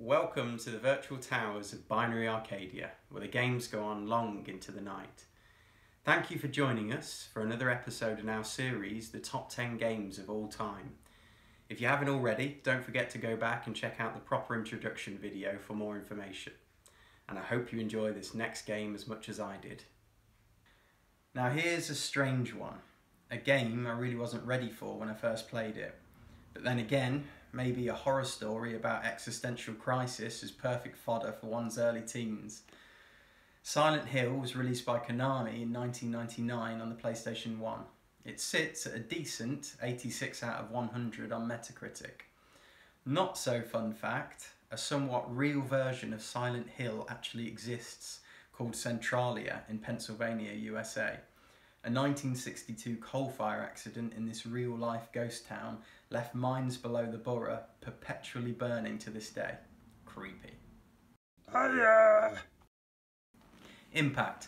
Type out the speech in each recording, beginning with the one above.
Welcome to the virtual towers of Binary Arcadia, where the games go on long into the night. Thank you for joining us for another episode in our series, The Top 10 Games of All Time. If you haven't already, don't forget to go back and check out the proper introduction video for more information. And I hope you enjoy this next game as much as I did. Now here's a strange one. A game I really wasn't ready for when I first played it. But then again, maybe a horror story about existential crisis is perfect fodder for one's early teens. Silent Hill was released by Konami in 1999 on the PlayStation 1. It sits at a decent 86 out of 100 on Metacritic. Not so fun fact, a somewhat real version of Silent Hill actually exists called Centralia in Pennsylvania, USA. A 1962 coal fire accident in this real-life ghost town left mines below the borough perpetually burning to this day. Creepy. Impact.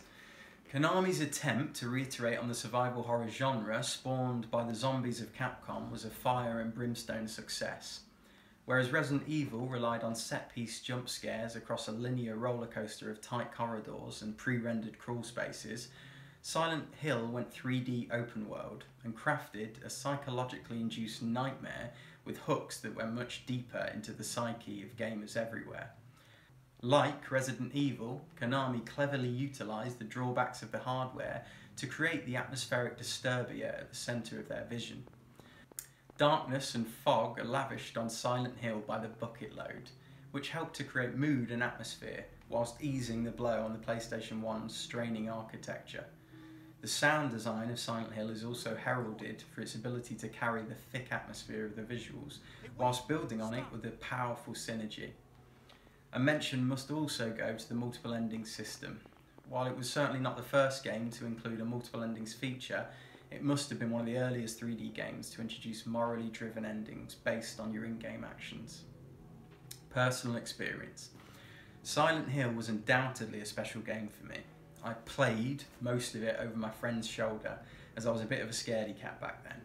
Konami's attempt to reiterate on the survival horror genre spawned by the zombies of Capcom was a fire and brimstone success. Whereas Resident Evil relied on set-piece jump scares across a linear roller coaster of tight corridors and pre-rendered crawl spaces, Silent Hill went 3D open world and crafted a psychologically induced nightmare with hooks that went much deeper into the psyche of gamers everywhere. Like Resident Evil, Konami cleverly utilised the drawbacks of the hardware to create the atmospheric disturbia at the centre of their vision. Darkness and fog are lavished on Silent Hill by the bucket load, which helped to create mood and atmosphere whilst easing the blow on the PlayStation 1's straining architecture. The sound design of Silent Hill is also heralded for its ability to carry the thick atmosphere of the visuals, whilst building on it with a powerful synergy. A mention must also go to the multiple endings system. While it was certainly not the first game to include a multiple endings feature, it must have been one of the earliest 3D games to introduce morally driven endings based on your in-game actions. Personal experience. Silent Hill was undoubtedly a special game for me. I played most of it over my friend's shoulder, as I was a bit of a scaredy cat back then.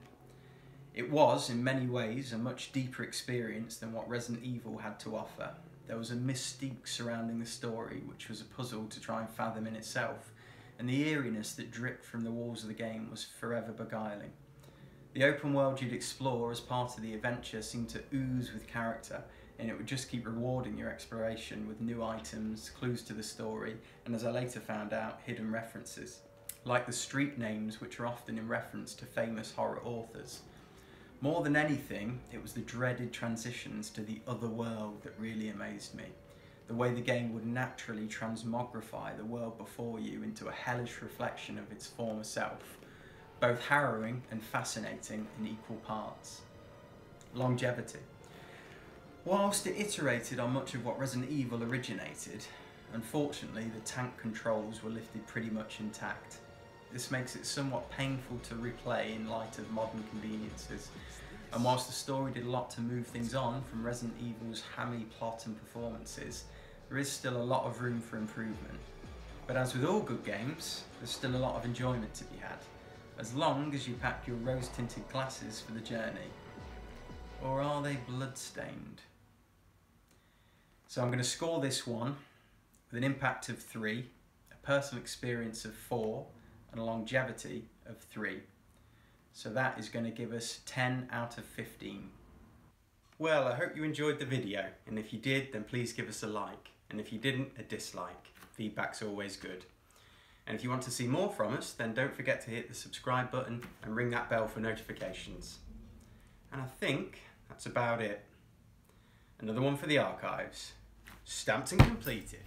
It was, in many ways, a much deeper experience than what Resident Evil had to offer. There was a mystique surrounding the story, which was a puzzle to try and fathom in itself, and the eeriness that dripped from the walls of the game was forever beguiling. The open world you'd explore as part of the adventure seemed to ooze with character, and it would just keep rewarding your exploration with new items, clues to the story, and as I later found out, hidden references, like the street names which are often in reference to famous horror authors. More than anything, it was the dreaded transitions to the other world that really amazed me. The way the game would naturally transmogrify the world before you into a hellish reflection of its former self, both harrowing and fascinating in equal parts. Longevity. Whilst it iterated on much of what Resident Evil originated, unfortunately the tank controls were lifted pretty much intact. This makes it somewhat painful to replay in light of modern conveniences, and whilst the story did a lot to move things on from Resident Evil's hammy plot and performances, there is still a lot of room for improvement. But as with all good games, there's still a lot of enjoyment to be had, as long as you pack your rose-tinted glasses for the journey. Or are they blood-stained? So I'm going to score this one with an impact of 3, a personal experience of 4, and a longevity of 3. So that is going to give us 10 out of 15. Well, I hope you enjoyed the video, and if you did, then please give us a like, and if you didn't, a dislike. Feedback's always good. And if you want to see more from us, then don't forget to hit the subscribe button and ring that bell for notifications. And I think that's about it. Another one for the archives. Stamped and completed.